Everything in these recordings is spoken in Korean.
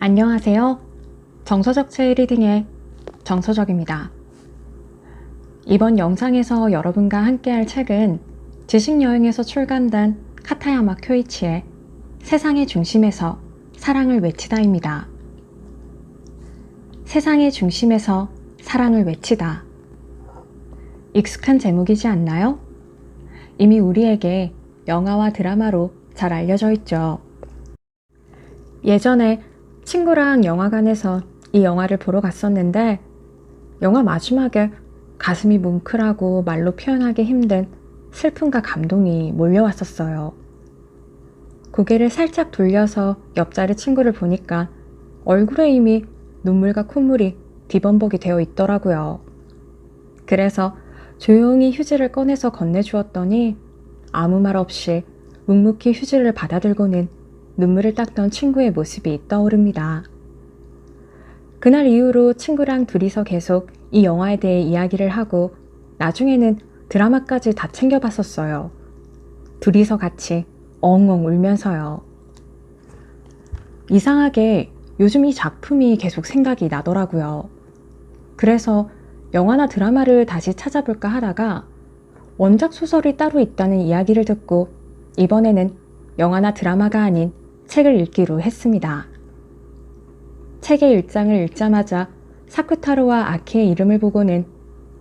안녕하세요. 정서적 책 리딩의 정서적입니다. 이번 영상에서 여러분과 함께할 책은 지식여행에서 출간된 카타야마 쿄이치의 세상의 중심에서 사랑을 외치다입니다. 세상의 중심에서 사랑을 외치다. 익숙한 제목이지 않나요? 이미 우리에게 영화와 드라마로 잘 알려져 있죠. 예전에 친구랑 영화관에서 이 영화를 보러 갔었는데 영화 마지막에 가슴이 뭉클하고 말로 표현하기 힘든 슬픔과 감동이 몰려왔었어요. 고개를 살짝 돌려서 옆자리 친구를 보니까 얼굴에 이미 눈물과 콧물이 뒤범벅이 되어 있더라고요. 그래서 조용히 휴지를 꺼내서 건네주었더니 아무 말 없이 묵묵히 휴지를 받아들고는 눈물을 닦던 친구의 모습이 떠오릅니다. 그날 이후로 친구랑 둘이서 계속 이 영화에 대해 이야기를 하고 나중에는 드라마까지 다 챙겨봤었어요. 둘이서 같이 엉엉 울면서요. 이상하게 요즘 이 작품이 계속 생각이 나더라고요. 그래서 영화나 드라마를 다시 찾아볼까 하다가 원작 소설이 따로 있다는 이야기를 듣고 이번에는 영화나 드라마가 아닌 책을 읽기로 했습니다. 책의 1장을 읽자마자 사쿠타로와 아키의 이름을 보고는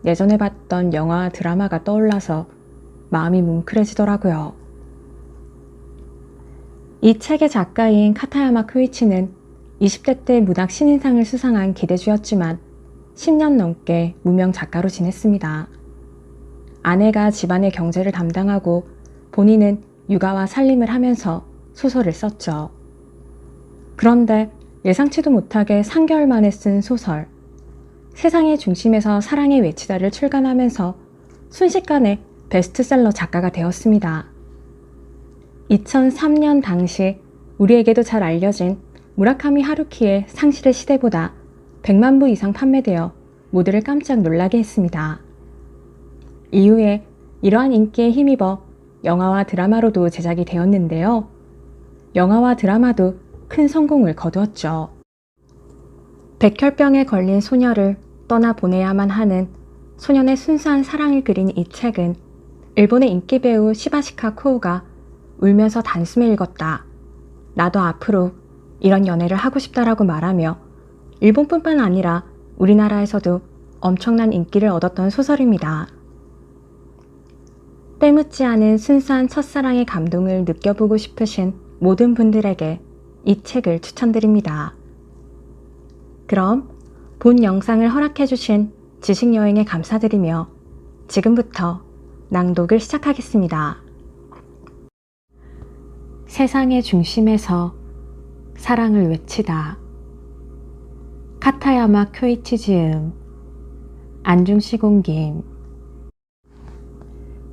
예전에 봤던 영화와 드라마가 떠올라서 마음이 뭉클해지더라고요. 이 책의 작가인 카타야마 쿄이치는 20대 때 문학 신인상을 수상한 기대주였지만 10년 넘게 무명 작가로 지냈습니다. 아내가 집안의 경제를 담당하고 본인은 육아와 살림을 하면서 소설을 썼죠. 그런데 예상치도 못하게 3개월 만에 쓴 소설 세상의 중심에서 사랑의 외치다를 출간하면서 순식간에 베스트셀러 작가가 되었습니다. 2003년 당시 우리에게도 잘 알려진 무라카미 하루키의 상실의 시대보다 100만 부 이상 판매되어 모두를 깜짝 놀라게 했습니다. 이후에 이러한 인기에 힘입어 영화와 드라마로도 제작이 되었는데요. 영화와 드라마도 큰 성공을 거두었죠. 백혈병에 걸린 소녀를 떠나보내야만 하는 소년의 순수한 사랑을 그린 이 책은 일본의 인기 배우 시바시카 쿠오가 울면서 단숨에 읽었다. 나도 앞으로 이런 연애를 하고 싶다라고 말하며 일본뿐만 아니라 우리나라에서도 엄청난 인기를 얻었던 소설입니다. 때묻지 않은 순수한 첫사랑의 감동을 느껴보고 싶으신 모든 분들에게 이 책을 추천드립니다. 그럼 본 영상을 허락해주신 지식여행에 감사드리며 지금부터 낭독을 시작하겠습니다. 세상의 중심에서 사랑을 외치다. 카타야마 쿄이치 지음, 안중시공김.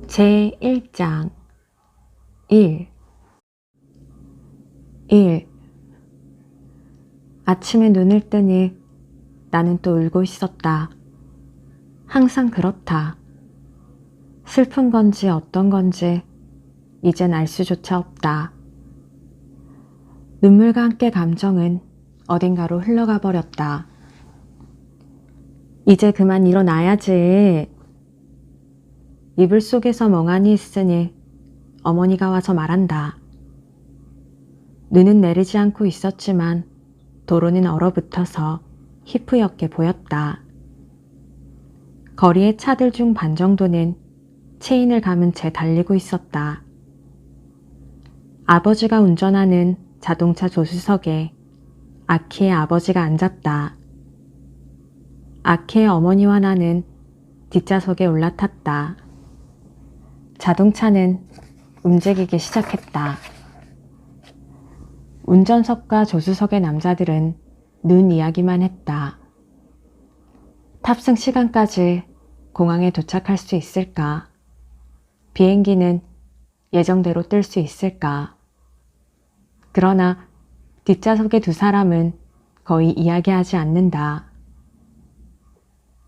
제1장 1. 아침에 눈을 뜨니 나는 또 울고 있었다. 항상 그렇다. 슬픈 건지 어떤 건지 이젠 알 수조차 없다. 눈물과 함께 감정은 어딘가로 흘러가 버렸다. 이제 그만 일어나야지. 이불 속에서 멍하니 있으니 어머니가 와서 말한다. 눈은 내리지 않고 있었지만 도로는 얼어붙어서 희뿌옇게 보였다. 거리의 차들 중 반 정도는 체인을 감은 채 달리고 있었다. 아버지가 운전하는 자동차 조수석에 아키의 아버지가 앉았다. 아키의 어머니와 나는 뒷좌석에 올라탔다. 자동차는 움직이기 시작했다. 운전석과 조수석의 남자들은 눈 이야기만 했다. 탑승 시간까지 공항에 도착할 수 있을까? 비행기는 예정대로 뜰 수 있을까? 그러나 뒷좌석의 두 사람은 거의 이야기하지 않는다.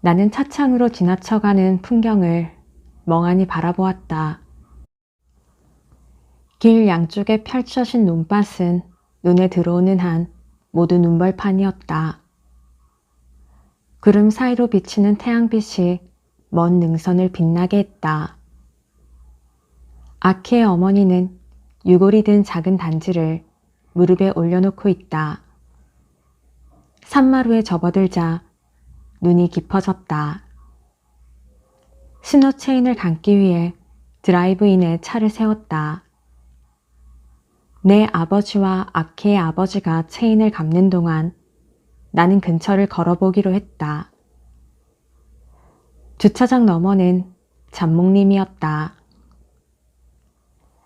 나는 차창으로 지나쳐가는 풍경을 멍하니 바라보았다. 길 양쪽에 펼쳐진 논밭은 눈에 들어오는 한 모두 눈벌판이었다. 구름 사이로 비치는 태양빛이 먼 능선을 빛나게 했다. 아키의 어머니는 유골이 든 작은 단지를 무릎에 올려놓고 있다. 산마루에 접어들자 눈이 깊어졌다. 신호 체인을 감기 위해 드라이브인에 차를 세웠다. 내 아버지와 아키의 아버지가 체인을 감는 동안 나는 근처를 걸어보기로 했다. 주차장 너머는 잡목림이었다.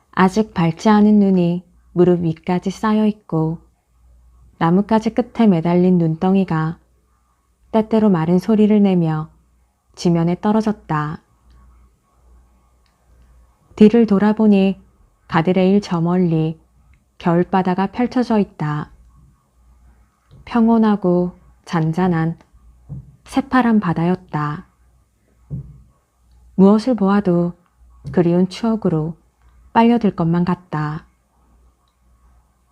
아직 밝지 않은 눈이 무릎 위까지 쌓여있고 나뭇가지 끝에 매달린 눈덩이가 때때로 마른 소리를 내며 지면에 떨어졌다. 뒤를 돌아보니 가드레일 저 멀리 겨울바다가 펼쳐져 있다. 평온하고 잔잔한 새파란 바다였다. 무엇을 보아도 그리운 추억으로 빨려들 것만 같다.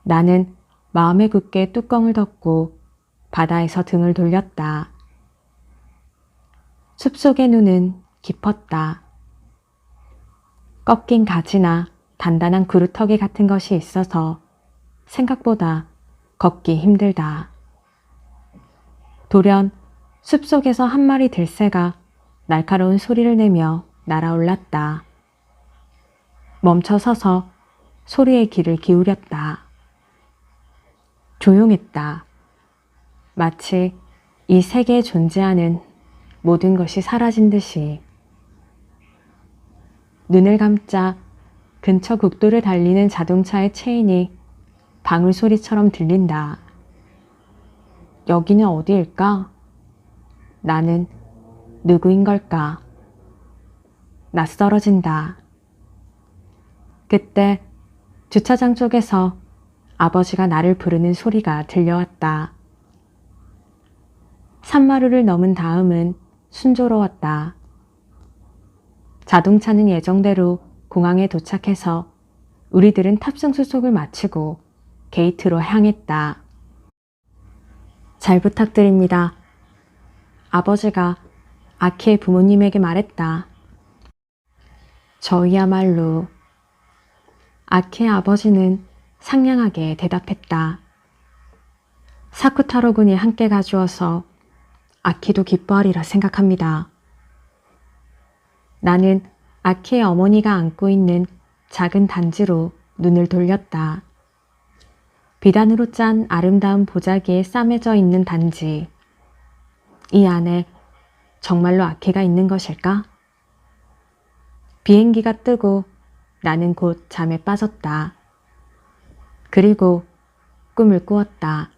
나는 마음에 굳게 뚜껑을 덮고 바다에서 등을 돌렸다. 숲속의 눈은 깊었다. 꺾인 가지나 단단한 그루터기 같은 것이 있어서 생각보다 걷기 힘들다. 돌연 숲속에서 한 마리 들새가 날카로운 소리를 내며 날아올랐다. 멈춰 서서 소리에 귀를 기울였다. 조용했다. 마치 이 세계에 존재하는 모든 것이 사라진 듯이. 눈을 감자 근처 국도를 달리는 자동차의 체인이 방울 소리처럼 들린다. 여기는 어디일까? 나는 누구인 걸까? 낯설어진다. 그때 주차장 쪽에서 아버지가 나를 부르는 소리가 들려왔다. 산마루를 넘은 다음은 순조로웠다. 자동차는 예정대로 공항에 도착해서 우리들은 탑승 수속을 마치고 게이트로 향했다. 잘 부탁드립니다. 아버지가 아키의 부모님에게 말했다. 저희야말로. 아키의 아버지는 상냥하게 대답했다. 사쿠타로 군이 함께 가주어서 아키도 기뻐하리라 생각합니다. 나는 아키의 어머니가 안고 있는 작은 단지로 눈을 돌렸다. 비단으로 짠 아름다운 보자기에 싸매져 있는 단지. 이 안에 정말로 아키가 있는 것일까? 비행기가 뜨고 나는 곧 잠에 빠졌다. 그리고 꿈을 꾸었다.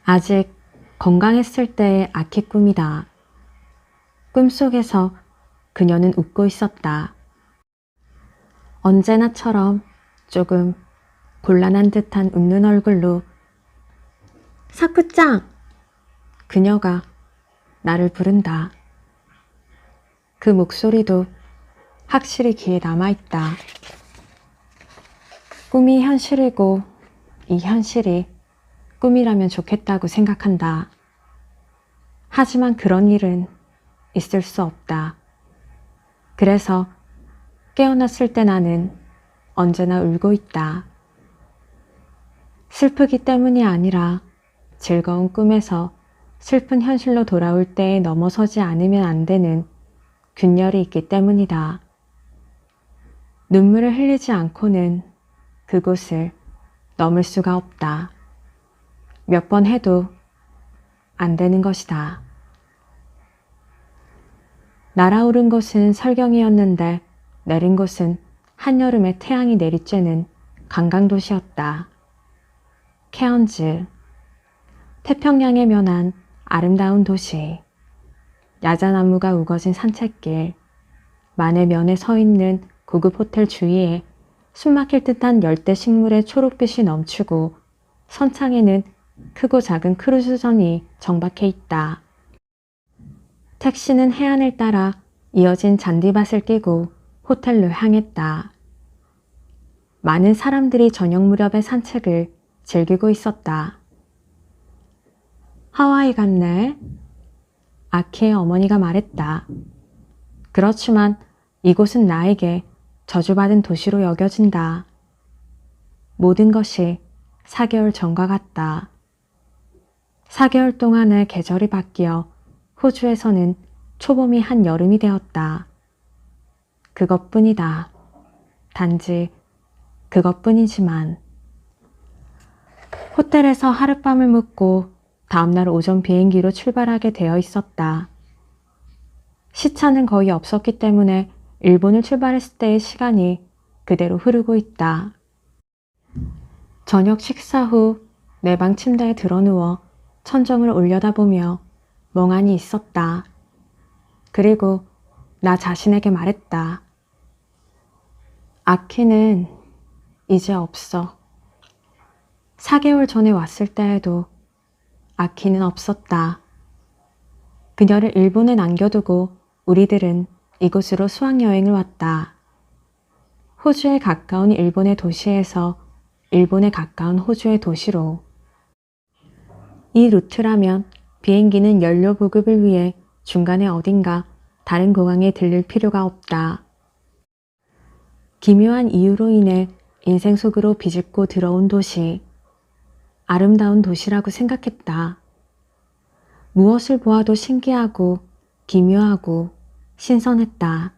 아직 건강했을 때의 아키 꿈이다. 꿈속에서 그녀는 웃고 있었다. 언제나처럼 조금 곤란한 듯한 웃는 얼굴로 사쿠짱! 그녀가 나를 부른다. 그 목소리도 확실히 귀에 남아있다. 꿈이 현실이고 이 현실이 꿈이라면 좋겠다고 생각한다. 하지만 그런 일은 있을 수 없다. 그래서 깨어났을 때 나는 언제나 울고 있다. 슬프기 때문이 아니라 즐거운 꿈에서 슬픈 현실로 돌아올 때에 넘어서지 않으면 안 되는 균열이 있기 때문이다. 눈물을 흘리지 않고는 그곳을 넘을 수가 없다. 몇 번 해도 안 되는 것이다. 날아오른 곳은 설경이었는데 내린 곳은 한여름에 태양이 내리쬐는 관광도시였다. 케언즈, 태평양에 면한 아름다운 도시. 야자나무가 우거진 산책길, 만의 면에 서 있는 고급 호텔 주위에 숨막힐 듯한 열대 식물의 초록빛이 넘치고 선창에는 크고 작은 크루즈선이 정박해 있다. 택시는 해안을 따라 이어진 잔디밭을 끼고 호텔로 향했다. 많은 사람들이 저녁 무렵의 산책을 즐기고 있었다. 하와이 같네. 아키의 어머니가 말했다. 그렇지만 이곳은 나에게 저주받은 도시로 여겨진다. 모든 것이 4개월 전과 같다. 4개월 동안의 계절이 바뀌어 호주에서는 초봄이 한여름이 되었다. 그것뿐이다. 단지 그것뿐이지만 호텔에서 하룻밤을 묵고 다음날 오전 비행기로 출발하게 되어 있었다. 시차는 거의 없었기 때문에 일본을 출발했을 때의 시간이 그대로 흐르고 있다. 저녁 식사 후 내 방 침대에 드러누워 천정을 올려다보며 멍하니 있었다. 그리고 나 자신에게 말했다. 아키는 이제 없어. 4개월 전에 왔을 때에도 아키는 없었다. 그녀를 일본에 남겨두고 우리들은 이곳으로 수학여행을 왔다. 호주에 가까운 일본의 도시에서 일본에 가까운 호주의 도시로. 이 루트라면 비행기는 연료 보급을 위해 중간에 어딘가 다른 공항에 들릴 필요가 없다. 기묘한 이유로 인해 인생 속으로 비집고 들어온 도시. 아름다운 도시라고 생각했다. 무엇을 보아도 신기하고 기묘하고 신선했다.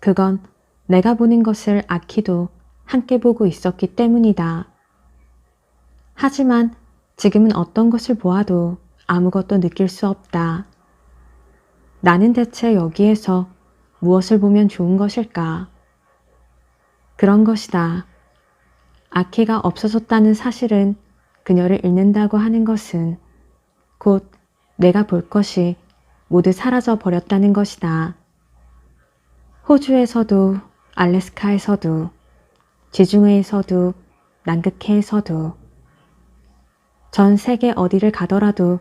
그건 내가 보는 것을 아키도 함께 보고 있었기 때문이다. 하지만 지금은 어떤 것을 보아도 아무것도 느낄 수 없다. 나는 대체 여기에서 무엇을 보면 좋은 것일까? 그런 것이다. 아키가 없어졌다는 사실은 그녀를 잃는다고 하는 것은 곧 내가 볼 것이 모두 사라져 버렸다는 것이다. 호주에서도 알래스카에서도 지중해에서도 남극해에서도 전 세계 어디를 가더라도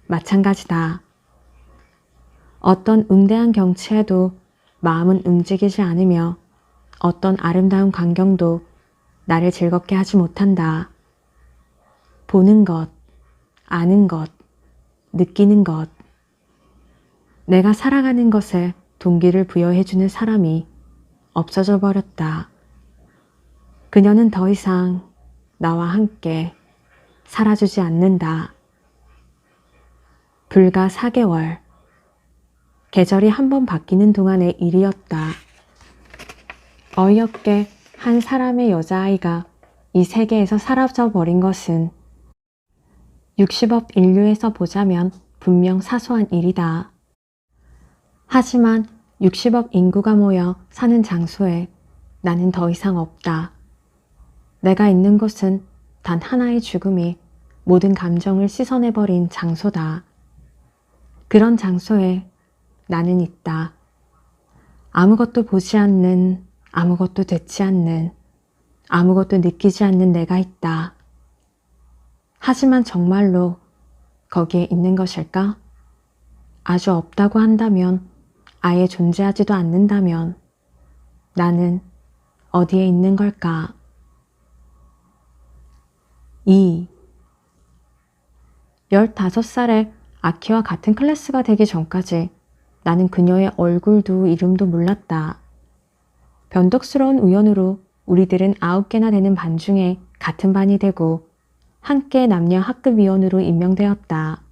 마찬가지다. 어떤 응대한 경치에도 마음은 움직이지 않으며 어떤 아름다운 광경도 나를 즐겁게 하지 못한다. 보는 것, 아는 것, 느끼는 것. 내가 살아가는 것에 동기를 부여해주는 사람이 없어져 버렸다. 그녀는 더 이상 나와 함께 살아주지 않는다. 불과 4개월. 계절이 한 번 바뀌는 동안의 일이었다. 어이없게 한 사람의 여자아이가 이 세계에서 사라져 버린 것은 60억 인류에서 보자면 분명 사소한 일이다. 하지만 60억 인구가 모여 사는 장소에 나는 더 이상 없다. 내가 있는 곳은 단 하나의 죽음이 모든 감정을 씻어내버린 장소다. 그런 장소에 나는 있다. 아무것도 보지 않는, 아무것도 듣지 않는, 아무것도 느끼지 않는 내가 있다. 하지만 정말로 거기에 있는 것일까? 아주 없다고 한다면, 아예 존재하지도 않는다면 나는 어디에 있는 걸까? 2. 15살에 아키와 같은 클래스가 되기 전까지 나는 그녀의 얼굴도 이름도 몰랐다. 변덕스러운 우연으로 우리들은 9개나 되는 반 중에 같은 반이 되고 함께 남녀 학급위원으로 임명되었다.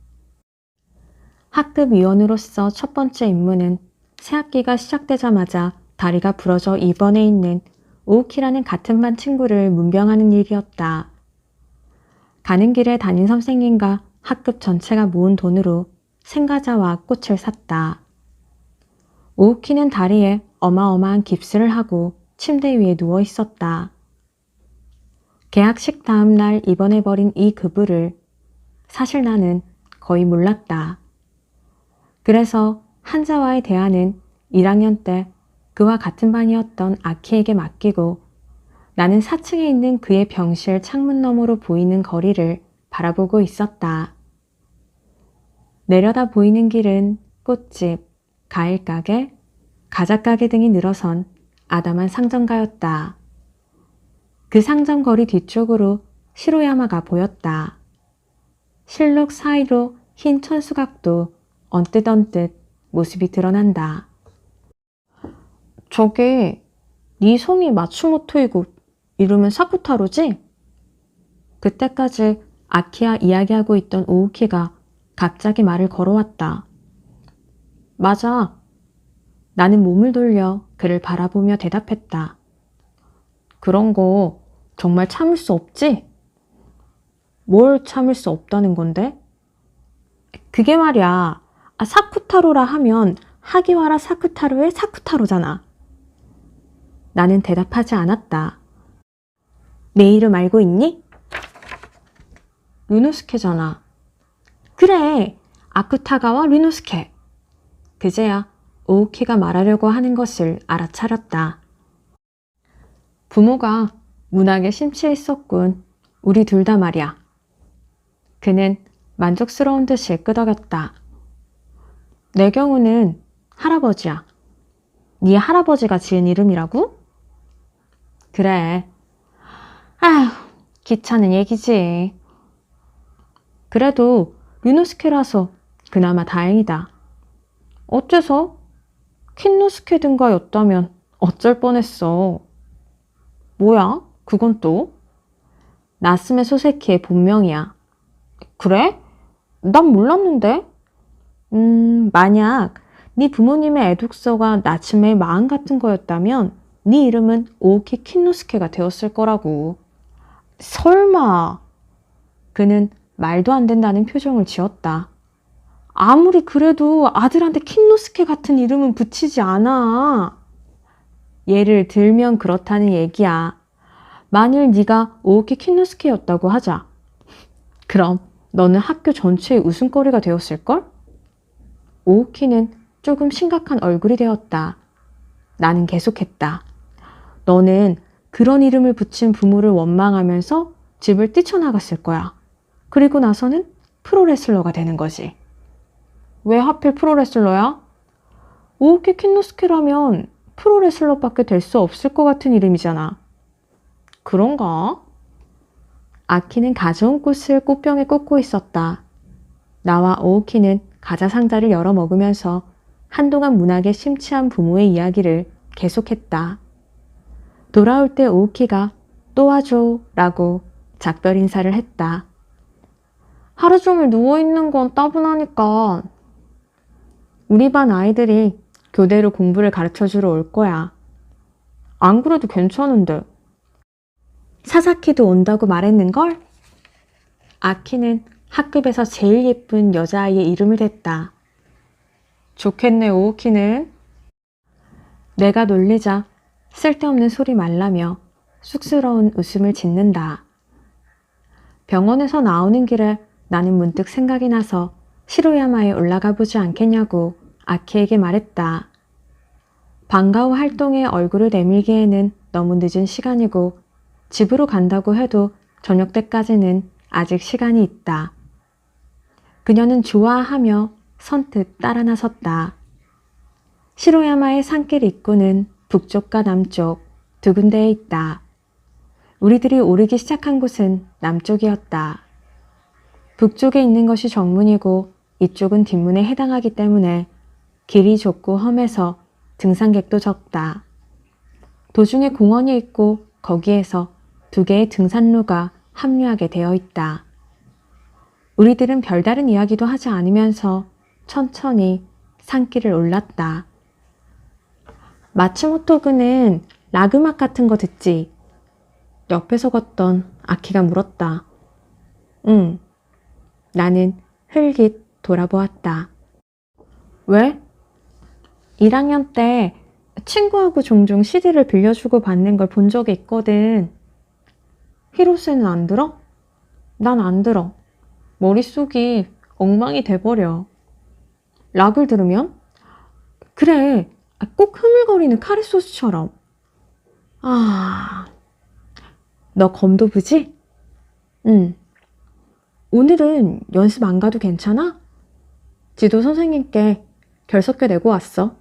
학급위원으로서 첫 번째 임무는 새학기가 시작되자마자 다리가 부러져 입원해 있는 오우키라는 같은 반 친구를 문병하는 일이었다. 가는 길에 담임 선생님과 학급 전체가 모은 돈으로 생과자와 꽃을 샀다. 오우키는 다리에 어마어마한 깁스를 하고 침대 위에 누워 있었다. 개학식 다음 날 입원해버린 이 그부를 사실 나는 거의 몰랐다. 그래서 한자와의 대화는 1학년 때 그와 같은 반이었던 아키에게 맡기고 나는 4층에 있는 그의 병실 창문 너머로 보이는 거리를 바라보고 있었다. 내려다 보이는 길은 꽃집, 과일가게, 과자가게 등이 늘어선 아담한 상점가였다. 그 상점 거리 뒤쪽으로 시로야마가 보였다. 실록 사이로 흰 천수각도 언뜻언뜻 모습이 드러난다. 저게 네 성이 마츠모토이고 이름은 사쿠타로지? 그때까지 아키와 이야기하고 있던 오우키가 갑자기 말을 걸어왔다. 맞아. 나는 몸을 돌려 그를 바라보며 대답했다. 그런 거 정말 참을 수 없지? 뭘 참을 수 없다는 건데? 그게 말이야. 사쿠타로라 하면 하기와라 사쿠타로의 사쿠타로잖아. 나는 대답하지 않았다. 내 이름 알고 있니? 류노스케잖아. 그래, 아쿠타가와 류노스케. 그제야 오우키가 말하려고 하는 것을 알아차렸다. 부모가 문학에 심취했었군. 우리 둘 다 말이야. 그는 만족스러운 듯이 끄덕였다. 내 경우는 할아버지야. 네 할아버지가 지은 이름이라고? 그래. 아휴, 귀찮은 얘기지. 그래도 류노스케라서 그나마 다행이다. 어째서? 킨노스케든가였다면 어쩔 뻔했어. 뭐야? 그건 또? 나스메 소세키의 본명이야. 그래? 난 몰랐는데? 만약 네 부모님의 애독서가 나츠메의 마음 같은 거였다면 네 이름은 오우키 킨노스케가 되었을 거라고. 설마. 그는 말도 안 된다는 표정을 지었다. 아무리 그래도 아들한테 킨노스케 같은 이름은 붙이지 않아. 예를 들면 그렇다는 얘기야. 만일 네가 오우키 킨노스케였다고 하자. 그럼 너는 학교 전체의 웃음거리가 되었을걸? 오우키는 조금 심각한 얼굴이 되었다. 나는 계속했다. 너는 그런 이름을 붙인 부모를 원망하면서 집을 뛰쳐나갔을 거야. 그리고 나서는 프로레슬러가 되는 거지. 왜 하필 프로레슬러야? 오우키 킨노스케라면 프로레슬러밖에 될 수 없을 것 같은 이름이잖아. 그런가? 아키는 가져온 꽃을 꽃병에 꽂고 있었다. 나와 오우키는 과자 상자를 열어 먹으면서 한동안 문학에 심취한 부모의 이야기를 계속했다. 돌아올 때 오우키가 또 와줘 라고 작별 인사를 했다. 하루 종일 누워있는 건 따분하니까 우리 반 아이들이 교대로 공부를 가르쳐주러 올 거야. 안 그래도 괜찮은데. 사사키도 온다고 말했는걸? 아키는 학급에서 제일 예쁜 여자아이의 이름을 댔다. 좋겠네, 오우키는. 내가 놀리자 쓸데없는 소리 말라며 쑥스러운 웃음을 짓는다. 병원에서 나오는 길에 나는 문득 생각이 나서 시로야마에 올라가 보지 않겠냐고 아키에게 말했다. 방과 후 활동에 얼굴을 내밀기에는 너무 늦은 시간이고 집으로 간다고 해도 저녁 때까지는 아직 시간이 있다. 그녀는 좋아하며 선뜻 따라 나섰다. 시로야마의 산길 입구는 북쪽과 남쪽 두 군데에 있다. 우리들이 오르기 시작한 곳은 남쪽이었다. 북쪽에 있는 것이 정문이고 이쪽은 뒷문에 해당하기 때문에 길이 좁고 험해서 등산객도 적다. 도중에 공원이 있고 거기에서 두 개의 등산로가 합류하게 되어 있다. 우리들은 별다른 이야기도 하지 않으면서 천천히 산길을 올랐다. 마츠모토구는 락 음악 같은 거 듣지? 옆에서 걷던 아키가 물었다. 응. 나는 흘깃 돌아보았다. 왜? 1학년 때 친구하고 종종 CD를 빌려주고 받는 걸 본 적이 있거든. 히로세는 안 들어? 난 안 들어. 머릿속이 엉망이 돼버려. 락을 들으면? 그래, 꼭 흐물거리는 카레소스처럼. 너 검도부지? 응. 오늘은 연습 안 가도 괜찮아? 지도 선생님께 결석표 내고 왔어.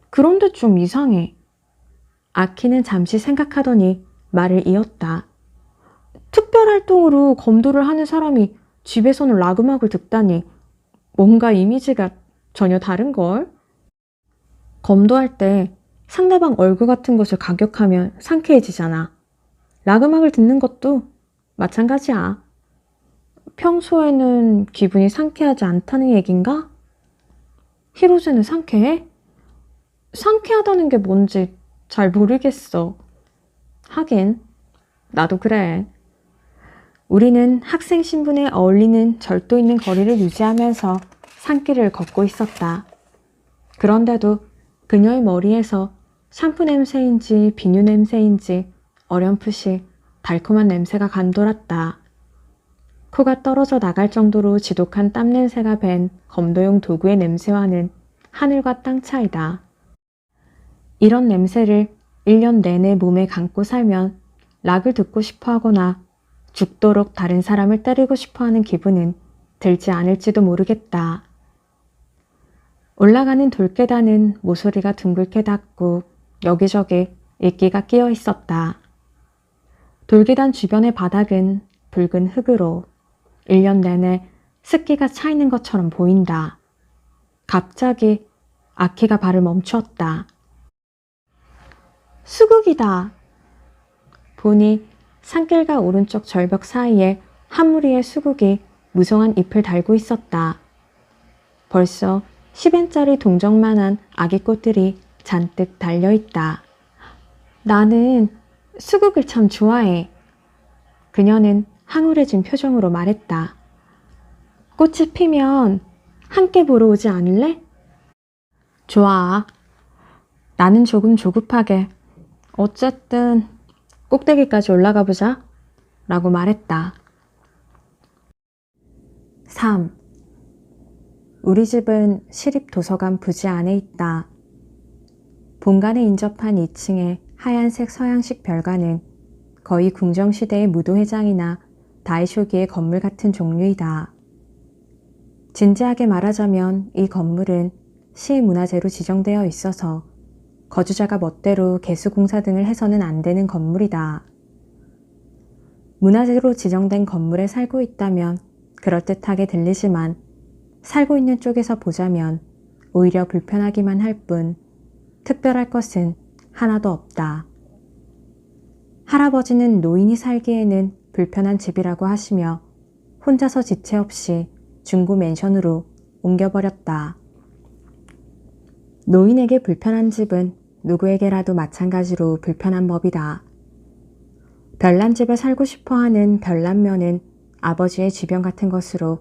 그런데 좀 이상해. 아키는 잠시 생각하더니 말을 이었다. 특별 활동으로 검도를 하는 사람이 집에서는 락 음악을 듣다니 뭔가 이미지가 전혀 다른걸? 검도할 때 상대방 얼굴 같은 것을 가격하면 상쾌해지잖아. 락 음악을 듣는 것도 마찬가지야. 평소에는 기분이 상쾌하지 않다는 얘긴가? 히로즈는 상쾌해? 상쾌하다는 게 뭔지 잘 모르겠어. 하긴, 나도 그래. 우리는 학생 신분에 어울리는 절도 있는 거리를 유지하면서 산길을 걷고 있었다. 그런데도 그녀의 머리에서 샴푸 냄새인지 비누 냄새인지 어렴풋이 달콤한 냄새가 감돌았다. 코가 떨어져 나갈 정도로 지독한 땀 냄새가 밴 검도용 도구의 냄새와는 하늘과 땅 차이다. 이런 냄새를 1년 내내 몸에 감고 살면 락을 듣고 싶어 하거나 죽도록 다른 사람을 때리고 싶어 하는 기분은 들지 않을지도 모르겠다. 올라가는 돌계단은 모서리가 둥글게 닿고 여기저기 이끼가 끼어 있었다. 돌계단 주변의 바닥은 붉은 흙으로 1년 내내 습기가 차 있는 것처럼 보인다. 갑자기 아키가 발을 멈추었다. 수국이다. 보니 산길과 오른쪽 절벽 사이에 한 무리의 수국이 무성한 잎을 달고 있었다. 벌써 10엔짜리 동정만한 아기 꽃들이 잔뜩 달려있다. 나는 수국을 참 좋아해. 그녀는 황홀해진 표정으로 말했다. 꽃이 피면 함께 보러 오지 않을래? 좋아. 나는 조금 조급하게 어쨌든 꼭대기까지 올라가 보자 라고 말했다. 3. 우리 집은 시립도서관 부지 안에 있다. 본관에 인접한 2층의 하얀색 서양식 별관은 거의 궁정시대의 무도회장이나 다이쇼기의 건물 같은 종류이다. 진지하게 말하자면 이 건물은 시문화재로 지정되어 있어서 거주자가 멋대로 개수공사 등을 해서는 안 되는 건물이다. 문화재로 지정된 건물에 살고 있다면 그럴듯하게 들리지만 살고 있는 쪽에서 보자면 오히려 불편하기만 할 뿐 특별할 것은 하나도 없다. 할아버지는 노인이 살기에는 불편한 집이라고 하시며 혼자서 지체 없이 중고 맨션으로 옮겨버렸다. 노인에게 불편한 집은 누구에게라도 마찬가지로 불편한 법이다. 별난집에 살고 싶어하는 별난면은 아버지의 쥐병 같은 것으로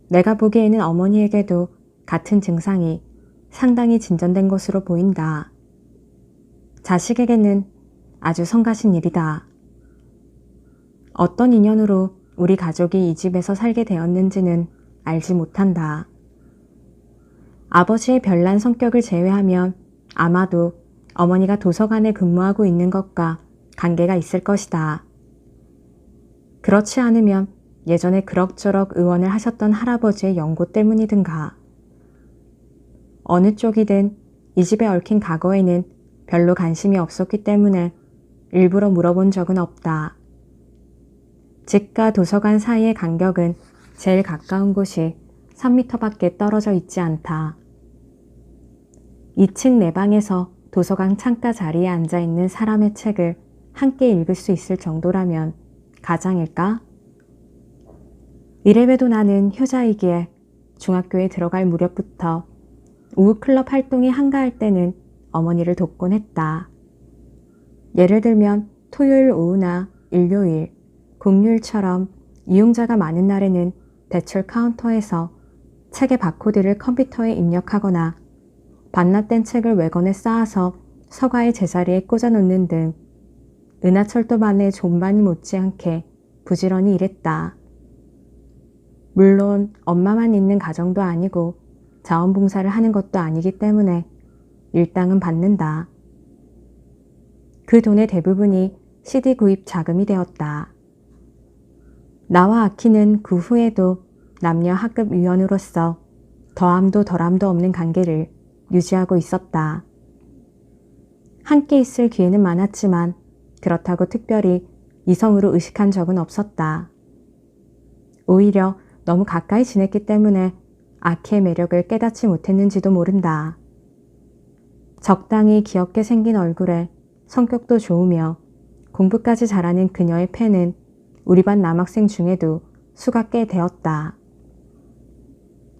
내가 보기에는 어머니에게도 같은 증상이 상당히 진전된 것으로 보인다. 자식에게는 아주 성가신 일이다. 어떤 인연으로 우리 가족이 이 집에서 살게 되었는지는 알지 못한다. 아버지의 별난 성격을 제외하면 아마도 어머니가 도서관에 근무하고 있는 것과 관계가 있을 것이다. 그렇지 않으면 예전에 그럭저럭 의원을 하셨던 할아버지의 연고 때문이든가. 어느 쪽이든 이 집에 얽힌 과거에는 별로 관심이 없었기 때문에 일부러 물어본 적은 없다. 집과 도서관 사이의 간격은 제일 가까운 곳이 3m밖에 떨어져 있지 않다. 2층 내 방에서 도서관 창가 자리에 앉아있는 사람의 책을 함께 읽을 수 있을 정도라면 가장일까? 이래봬도 나는 효자이기에 중학교에 들어갈 무렵부터 오후 클럽 활동이 한가할 때는 어머니를 돕곤 했다. 예를 들면 토요일 오후나 일요일, 공휴일처럼 이용자가 많은 날에는 대출 카운터에서 책의 바코드를 컴퓨터에 입력하거나 반납된 책을 외건에 쌓아서 서가의 제자리에 꽂아놓는 등 은하철도만의 존반이 못지않게 부지런히 일했다. 물론 엄마만 있는 가정도 아니고 자원봉사를 하는 것도 아니기 때문에 일당은 받는다. 그 돈의 대부분이 CD 구입 자금이 되었다. 나와 아키는 그 후에도 남녀 학급 위원으로서 더함도 덜함도 없는 관계를 유지하고 있었다. 함께 있을 기회는 많았지만 그렇다고 특별히 이성으로 의식한 적은 없었다. 오히려 너무 가까이 지냈기 때문에 아키의 매력을 깨닫지 못했는지도 모른다. 적당히 귀엽게 생긴 얼굴에 성격도 좋으며 공부까지 잘하는 그녀의 팬은 우리 반 남학생 중에도 수가 꽤 되었다.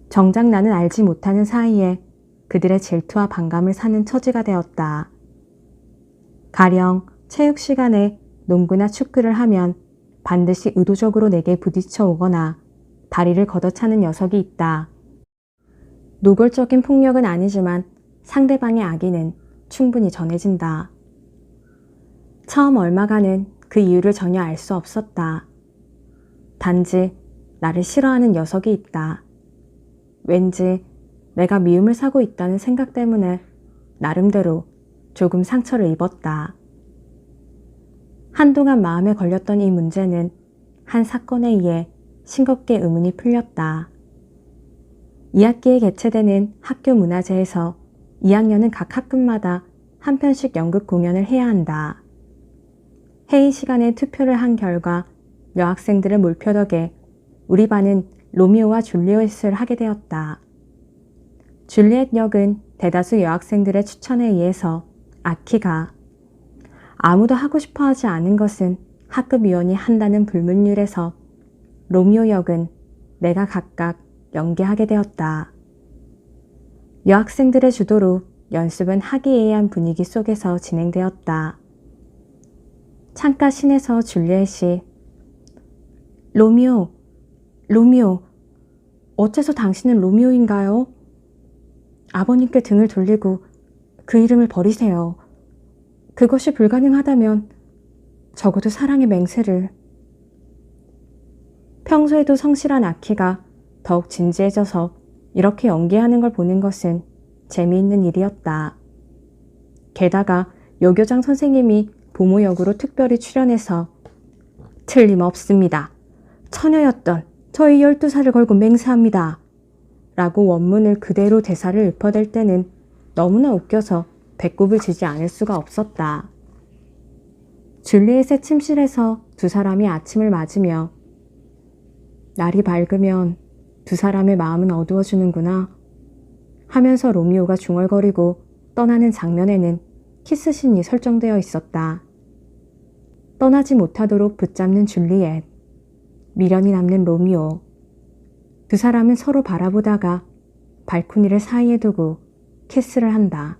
정작 나는 알지 못하는 사이에 그들의 질투와 반감을 사는 처지가 되었다. 가령 체육 시간에 농구나 축구를 하면 반드시 의도적으로 내게 부딪혀 오거나 다리를 걷어차는 녀석이 있다. 노골적인 폭력은 아니지만 상대방의 악의는 충분히 전해진다. 처음 얼마간은 그 이유를 전혀 알 수 없었다. 단지 나를 싫어하는 녀석이 있다. 왠지 내가 미움을 사고 있다는 생각 때문에 나름대로 조금 상처를 입었다. 한동안 마음에 걸렸던 이 문제는 한 사건에 의해 싱겁게 의문이 풀렸다. 2학기에 개최되는 학교 문화제에서 2학년은 각 학급마다 한 편씩 연극 공연을 해야 한다. 회의 시간에 투표를 한 결과 여학생들의 몰표 덕에 우리 반은 로미오와 줄리엣을 하게 되었다. 줄리엣 역은 대다수 여학생들의 추천에 의해서 아키가, 아무도 하고 싶어 하지 않은 것은 학급위원이 한다는 불문율에서 로미오 역은 내가 각각 연기하게 되었다. 여학생들의 주도로 연습은 화기애애한 분위기 속에서 진행되었다. 창가 씬에서 줄리엣이 로미오, 어째서 당신은 로미오인가요? 아버님께 등을 돌리고 그 이름을 버리세요. 그것이 불가능하다면 적어도 사랑의 맹세를. 평소에도 성실한 아키가 더욱 진지해져서 이렇게 연기하는 걸 보는 것은 재미있는 일이었다. 게다가 여교장 선생님이 부모 역으로 특별히 출연해서 틀림없습니다. 처녀였던 저희 12살을 걸고 맹세합니다. 라고 원문을 그대로 대사를 읊어댈 때는 너무나 웃겨서 배꼽을 지지 않을 수가 없었다. 줄리엣의 침실에서 두 사람이 아침을 맞으며 날이 밝으면 두 사람의 마음은 어두워지는구나 하면서 로미오가 중얼거리고 떠나는 장면에는 키스신이 설정되어 있었다. 떠나지 못하도록 붙잡는 줄리엣, 미련이 남는 로미오. 두 사람은 서로 바라보다가 발코니를 사이에 두고 키스를 한다.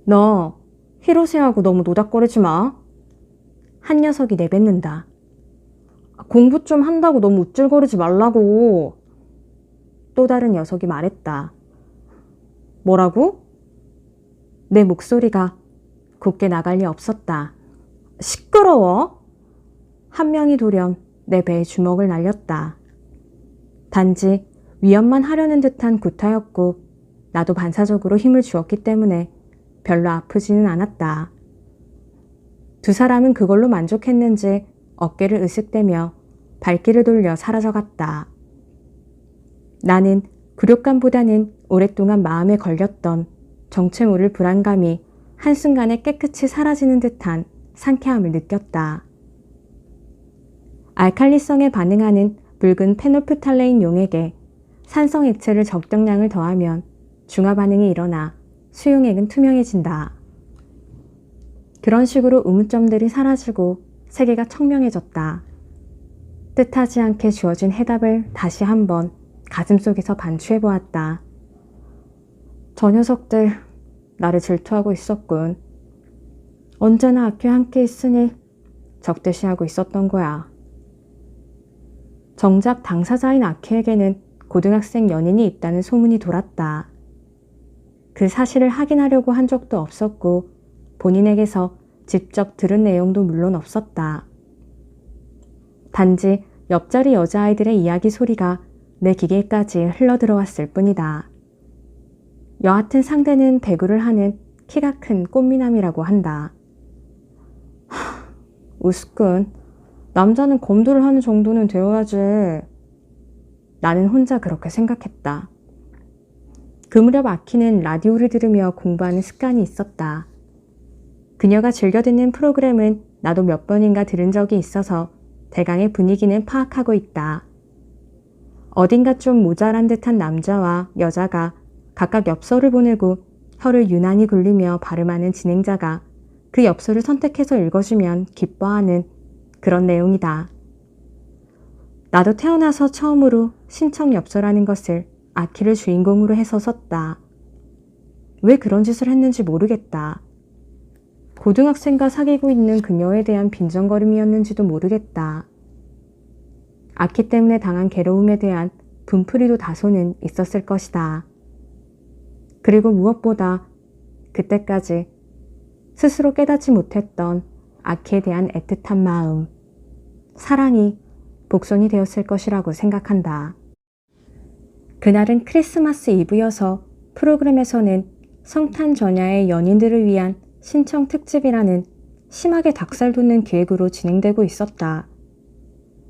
너 히로세하고 너무 노닥거리지 마. 한 녀석이 내뱉는다. 공부 좀 한다고 너무 우쭐거리지 말라고. 또 다른 녀석이 말했다. 뭐라고? 내 목소리가 곱게 나갈 리 없었다. 시끄러워. 한 명이 돌연 내 배에 주먹을 날렸다. 단지 위협만 하려는 듯한 구타였고 나도 반사적으로 힘을 주었기 때문에 별로 아프지는 않았다. 두 사람은 그걸로 만족했는지 어깨를 으쓱대며 발길을 돌려 사라져갔다. 나는 굴욕감보다는 오랫동안 마음에 걸렸던 정체 모를 불안감이 한순간에 깨끗이 사라지는 듯한 상쾌함을 느꼈다. 알칼리성에 반응하는 붉은 페놀프탈레인 용액에 산성 액체를 적정량을 더하면 중화 반응이 일어나 수용액은 투명해진다. 그런 식으로 의문점들이 사라지고 세계가 청명해졌다. 뜻하지 않게 주어진 해답을 다시 한번 가슴속에서 반추해보았다. 저 녀석들 나를 질투하고 있었군. 언제나 아키와 함께 있으니 적대시하고 있었던 거야. 정작 당사자인 아키에게는 고등학생 연인이 있다는 소문이 돌았다. 그 사실을 확인하려고 한 적도 없었고 본인에게서 직접 들은 내용도 물론 없었다. 단지 옆자리 여자아이들의 이야기 소리가 내 귀에까지 흘러들어왔을 뿐이다. 여하튼 상대는 배구를 하는 키가 큰 꽃미남이라고 한다. 우스꾼, 남자는 검도를 하는 정도는 되어야지. 나는 혼자 그렇게 생각했다. 그 무렵 아키는 라디오를 들으며 공부하는 습관이 있었다. 그녀가 즐겨 듣는 프로그램은 나도 몇 번인가 들은 적이 있어서 대강의 분위기는 파악하고 있다. 어딘가 좀 모자란 듯한 남자와 여자가 각각 엽서를 보내고 혀를 유난히 굴리며 발음하는 진행자가 그 엽서를 선택해서 읽어주면 기뻐하는 그런 내용이다. 나도 태어나서 처음으로 신청 엽서라는 것을 아키를 주인공으로 해서 썼다. 왜 그런 짓을 했는지 모르겠다. 고등학생과 사귀고 있는 그녀에 대한 빈정거림이었는지도 모르겠다. 아키 때문에 당한 괴로움에 대한 분풀이도 다소는 있었을 것이다. 그리고 무엇보다 그때까지 스스로 깨닫지 못했던 아키에 대한 애틋한 마음, 사랑이 복선이 되었을 것이라고 생각한다. 그날은 크리스마스 이브여서 프로그램에서는 성탄 전야의 연인들을 위한 신청 특집이라는 심하게 닭살 돋는 기획으로 진행되고 있었다.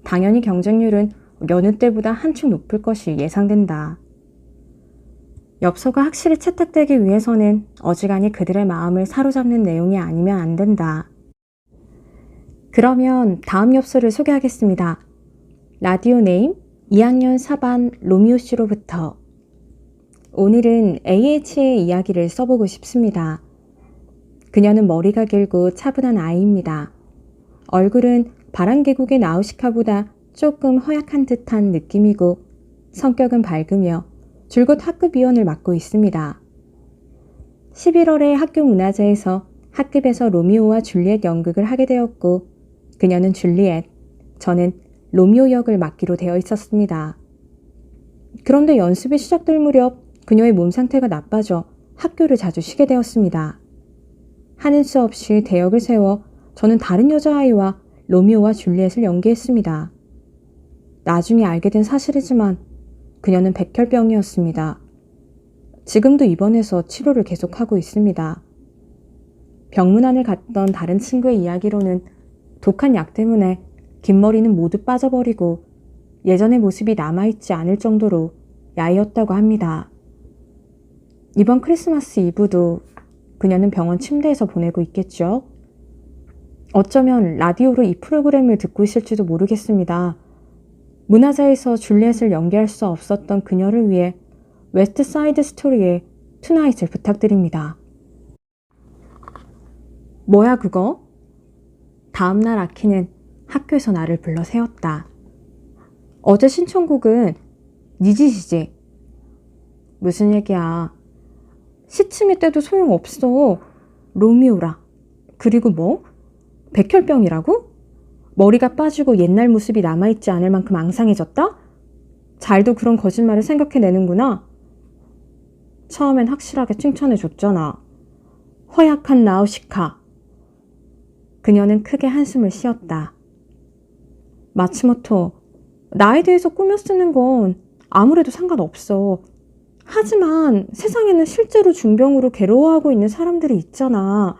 당연히 경쟁률은 여느 때보다 한층 높을 것이 예상된다. 엽서가 확실히 채택되기 위해서는 어지간히 그들의 마음을 사로잡는 내용이 아니면 안 된다. 그러면 다음 엽서를 소개하겠습니다. 라디오 네임 2학년 4반 로미오 씨로부터. 오늘은 AH의 이야기를 써보고 싶습니다. 그녀는 머리가 길고 차분한 아이입니다. 얼굴은 바람계곡의 나우시카보다 조금 허약한 듯한 느낌이고 성격은 밝으며 줄곧 학급위원을 맡고 있습니다. 11월에 학교 문화제에서 학급에서 로미오와 줄리엣 연극을 하게 되었고 그녀는 줄리엣, 저는 로미오 역을 맡기로 되어 있었습니다. 그런데 연습이 시작될 무렵 그녀의 몸 상태가 나빠져 학교를 자주 쉬게 되었습니다. 하는 수 없이 대역을 세워 저는 다른 여자아이와 로미오와 줄리엣을 연기했습니다. 나중에 알게 된 사실이지만 그녀는 백혈병이었습니다. 지금도 입원해서 치료를 계속하고 있습니다. 병문안을 갔던 다른 친구의 이야기로는 독한 약 때문에 긴 머리는 모두 빠져버리고 예전의 모습이 남아있지 않을 정도로 야이었다고 합니다. 이번 크리스마스 이브도 그녀는 병원 침대에서 보내고 있겠죠? 어쩌면 라디오로 이 프로그램을 듣고 있을지도 모르겠습니다. 문화자에서 줄리엣을 연기할 수 없었던 그녀를 위해 웨스트 사이드 스토리의 투나잇을 부탁드립니다. 뭐야 그거? 다음날 아키는 학교에서 나를 불러 세웠다. 어제 신청곡은 네 짓이지? 무슨 얘기야? 시침이 때도 소용없어. 로미오라. 그리고 뭐? 백혈병이라고? 머리가 빠지고 옛날 모습이 남아있지 않을 만큼 앙상해졌다? 잘도 그런 거짓말을 생각해내는구나. 처음엔 확실하게 칭찬해줬잖아. 허약한 나우시카. 그녀는 크게 한숨을 쉬었다. 마츠모토, 나에 대해서 꾸며 쓰는 건 아무래도 상관없어. 하지만 세상에는 실제로 중병으로 괴로워하고 있는 사람들이 있잖아.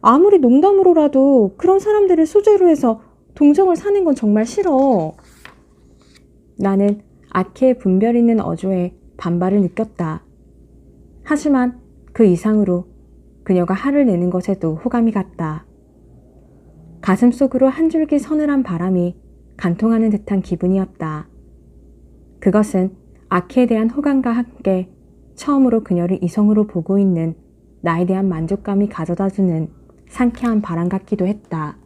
아무리 농담으로라도 그런 사람들을 소재로 해서 동정을 사는 건 정말 싫어. 나는 아키의 분별 있는 어조에 반발을 느꼈다. 하지만 그 이상으로 그녀가 화를 내는 것에도 호감이 갔다. 가슴속으로 한 줄기 서늘한 바람이 간통하는 듯한 기분이었다. 그것은 아키에 대한 호감과 함께 처음으로 그녀를 이성으로 보고 있는 나에 대한 만족감이 가져다주는 상쾌한 바람 같기도 했다.